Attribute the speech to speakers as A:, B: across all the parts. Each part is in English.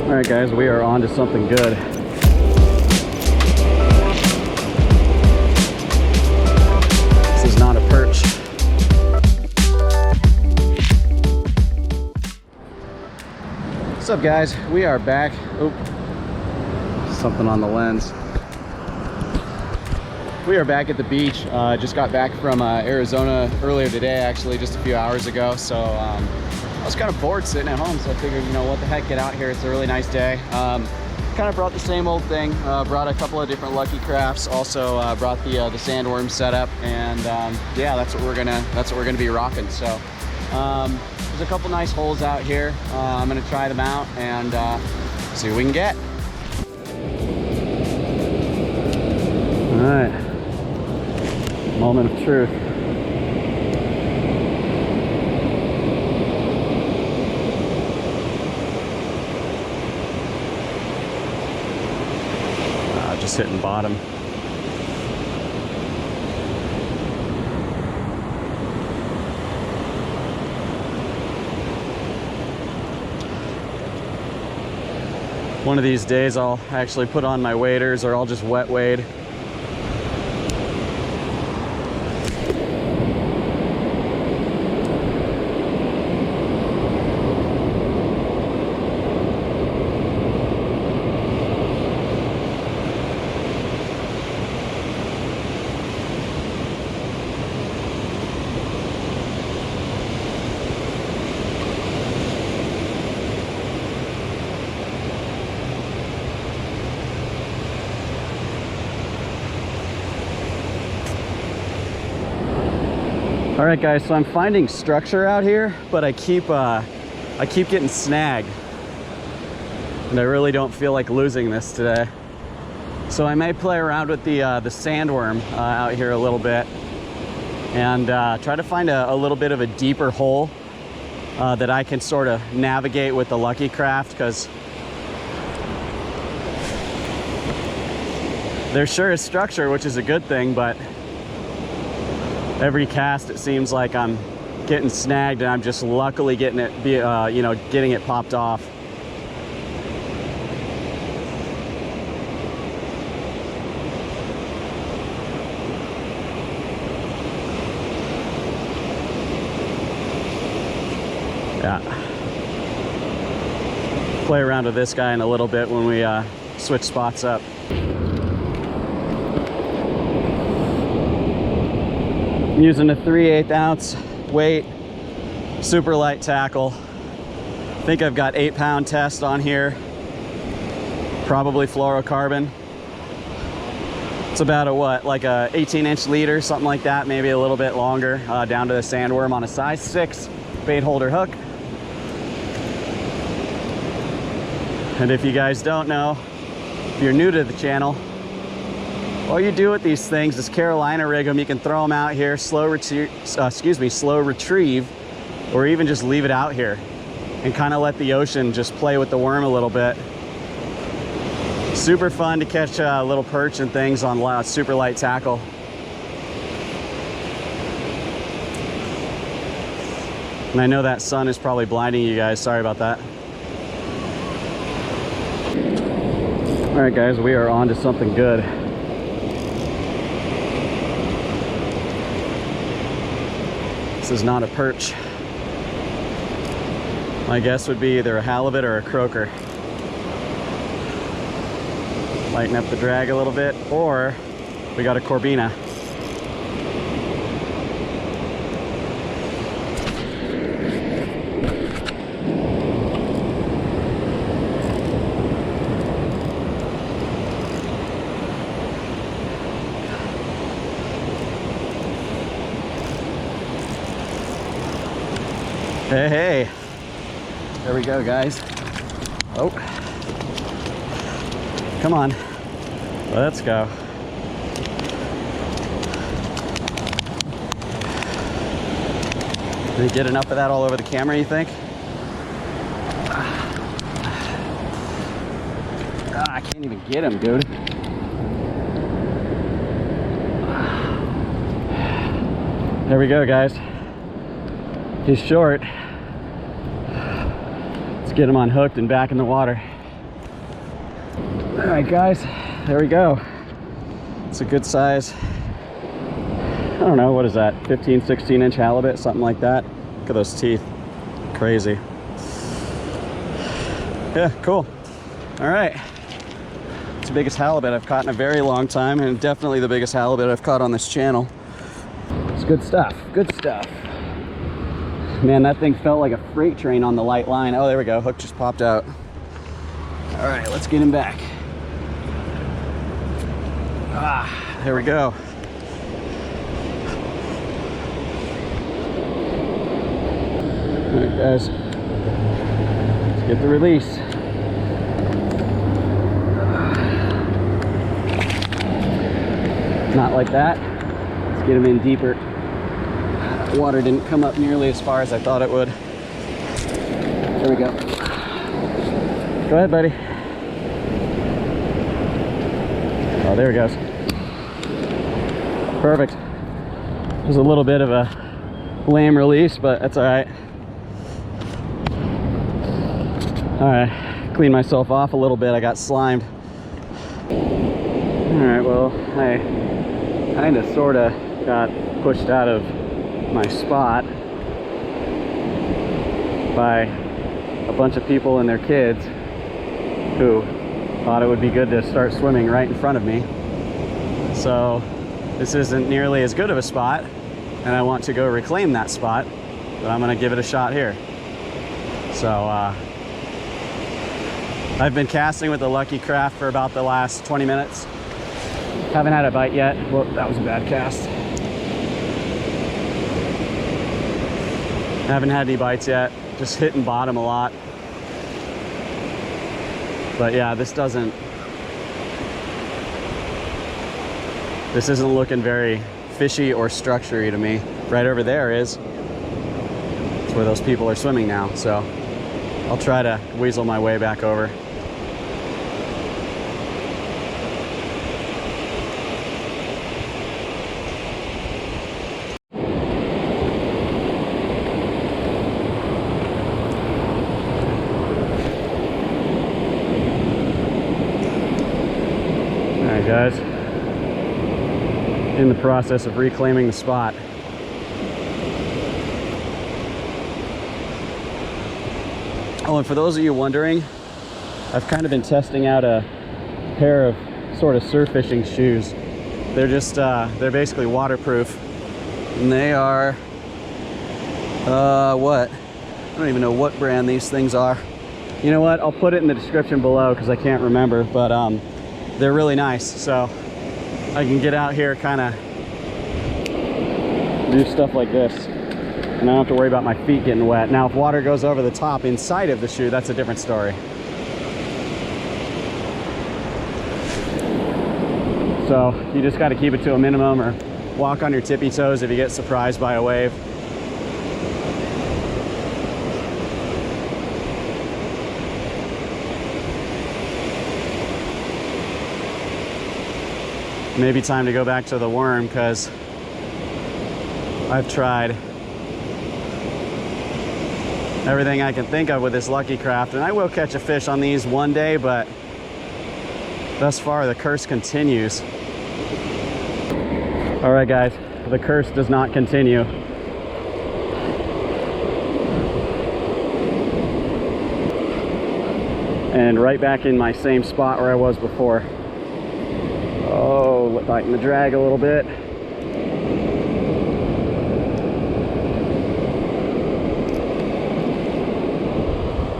A: All right, guys, we are on to something good. This is not a perch. What's up, guys? We are back. Oop, something on the lens. We are back at the beach. Just got back from Arizona earlier today, actually, just a few hours ago. So I was kind of bored sitting at home, so I figured, you know, what the heck, get out here. It's a really nice day. Kind of brought the same old thing. Brought a couple of different Lucky Crafts. Also brought the sandworm setup, and yeah, that's what we're gonna be rocking. So there's a couple nice holes out here. I'm gonna try them out and see what we can get. All right, moment of truth. Just hitting bottom. One of these days I'll actually put on my waders, or I'll just wet wade. All right, guys, so I'm finding structure out here, but I keep getting snagged, and I really don't feel like losing this today. So I may play around with the sandworm out here a little bit, and try to find a little bit of a deeper hole that I can sort of navigate with the Lucky Craft, because there sure is structure, which is a good thing, but every cast it seems like I'm getting snagged, and I'm just luckily getting it, you know, getting it popped off. Yeah. Play around with this guy in a little bit when we switch spots up. I'm using a 3/8 ounce weight, super light tackle. I think I've got 8-pound test on here, probably fluorocarbon. It's about a what, like a 18-inch leader, something like that, maybe a little bit longer, down to the sandworm on a size 6 bait holder hook. And if you guys don't know, if you're new to the channel, all you do with these things is Carolina rig them. You can throw them out here, slow retrieve, or even just leave it out here and kind of let the ocean just play with the worm a little bit. Super fun to catch little perch and things on super light tackle. And I know that sun is probably blinding you guys. Sorry about that. All right, guys, we are on to something good. This is not a perch. My guess would be either a halibut or a croaker. Lighten up the drag a little bit, or we got a corbina. Hey, hey. There we go, guys. Oh. Come on. Let's go. Did we get enough of that all over the camera, you think? I can't even get him, dude. There we go, guys. He's short. Let's get him unhooked and back in the water. All right, guys, there we go. It's a good size. I don't know, what is that? 15, 16 inch halibut, something like that. Look at those teeth. Crazy. Yeah, cool. All right. It's the biggest halibut I've caught in a very long time, and definitely the biggest halibut I've caught on this channel. It's good stuff, good stuff. Man, that thing felt like a freight train on the light line. Oh, there we go, hook just popped out. All right, let's get him back. Ah, there we go. All right, guys, let's get the release. Not like that. Let's get him in deeper. Water didn't come up nearly as far as I thought it would. There we go. Go ahead, buddy. Oh, there he goes. Perfect. It was a little bit of a lame release, but that's all right. All right, clean myself off a little bit. I got slimed. All right, well, I kind of sort of got pushed out of my spot by a bunch of people and their kids who thought it would be good to start swimming right in front of me. So this isn't nearly as good of a spot, and I want to go reclaim that spot, but I'm gonna give it a shot here. So I've been casting with the Lucky Craft for about the last 20 minutes. Haven't had a bite yet. Well, that was a bad cast. Haven't had any bites yet. Just hitting bottom a lot. But yeah, this isn't looking very fishy or structure-y to me. Right over there is. It's where those people are swimming now. So I'll try to weasel my way back over. Guys, in the process of reclaiming the spot. Oh, and for those of you wondering, I've kind of been testing out a pair of sort of surf fishing shoes. They're just they're basically waterproof, and they are what? I don't even know what brand these things are. You know what, I'll put it in the description below because I can't remember, but they're really nice, so I can get out here, kind of do stuff like this, and I don't have to worry about my feet getting wet. Now, if water goes over the top inside of the shoe, that's a different story. So you just got to keep it to a minimum, or walk on your tippy toes if you get surprised by a wave. Maybe time to go back to the worm, because I've tried everything I can think of with this Lucky Craft, and I will catch a fish on these one day, but thus far the curse continues. All right, guys, the curse does not continue. And right back in my same spot where I was before. Oh, lighten the drag a little bit.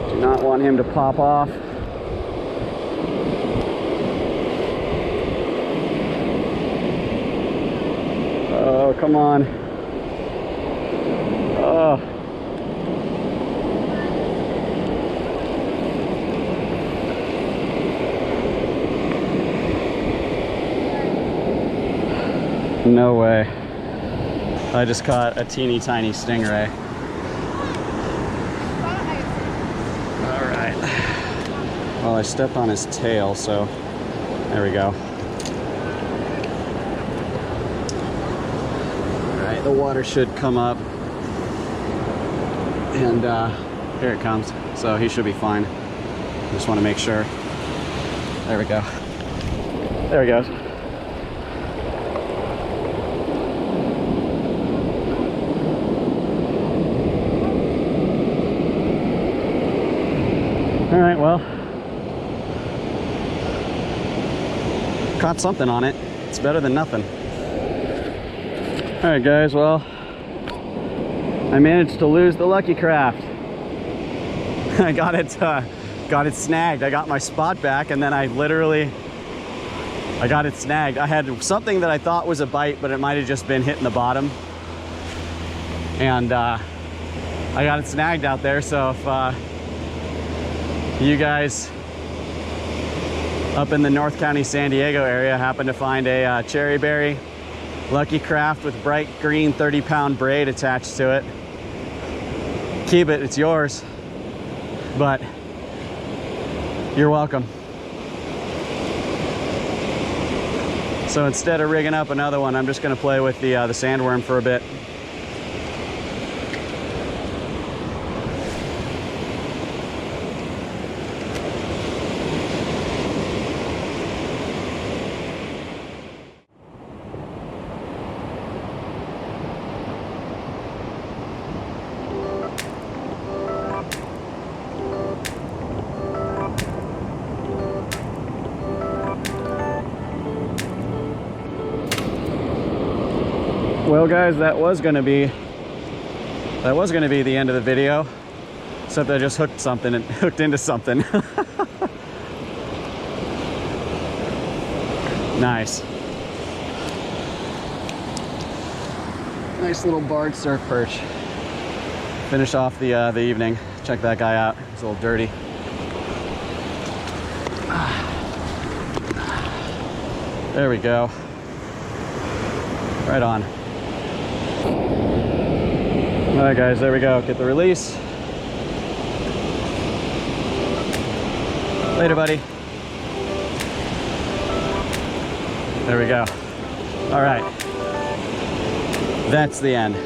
A: Do not want him to pop off. Oh, come on. Oh. No way. I just caught a teeny tiny stingray. All right. Well, I stepped on his tail, so there we go. All right, the water should come up. And here it comes. So he should be fine. Just want to make sure. There we go. There he goes. All right, well, caught something on it. It's better than nothing. All right, guys, well, I managed to lose the Lucky Craft. I got it snagged. I got my spot back, and then I got it snagged. I had something that I thought was a bite, but it might have just been hitting the bottom. And I got it snagged out there, so if you guys up in the North County, San Diego area happen to find a cherry berry Lucky Craft with bright green 30-pound braid attached to it, keep it, it's yours, but you're welcome. So instead of rigging up another one, I'm just gonna play with the sandworm for a bit. Well, guys, that was gonna be the end of the video, except I just hooked into something. Nice little barred surf perch. Finish off the evening. Check that guy out. He's a little dirty. There we go. Right on. All right, guys, there we go. Get the release. Later, buddy. There we go. All right. That's the end.